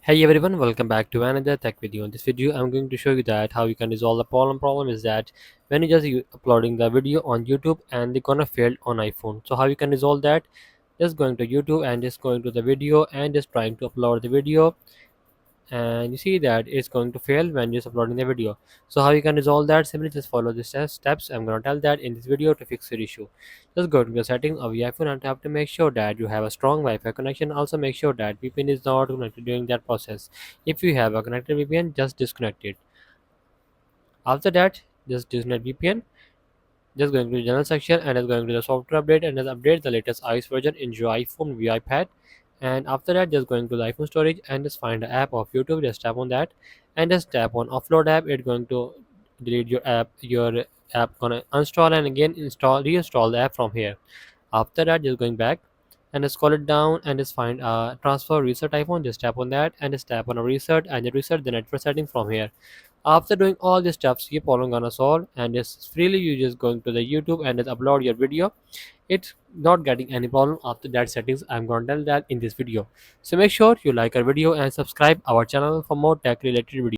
Hey everyone, welcome back to another tech video. In this video, I'm going to show you that how you can resolve the problem. Problem is that when you just uploading the video on YouTube and they're gonna fail on iPhone. So how you can resolve that? Just going to YouTube and just going to the video and just trying to upload the video, and you see that it's going to fail when you're uploading the video. So how you can resolve that? Simply just follow the steps I'm going to tell that in this video to fix your issue. Just go to the settings of your iPhone and have to make sure that you have a strong Wi-Fi connection. Also make sure that VPN is not connected during that process. If you have a connected VPN, just disconnect it. After that, just disconnect VPN. Just going to the general section and just going to the software update and just update the latest iOS version in your iPhone via iPad. And after that, just going to the iPhone storage and just find the app of YouTube. Just tap on that and just tap on offload app. It's going to delete your app. Your app gonna uninstall and again reinstall the app from here. After that, just going back and just scroll it down and just find transfer reset iPhone. Just tap on that and just tap on a reset and just reset the network setting from here. After doing all these steps, your problem gonna solve, and just freely you just going to the YouTube and just upload your video. It's not getting any problem after that settings. I'm gonna tell that in this video. So make sure you like our video and subscribe our channel for more tech related videos.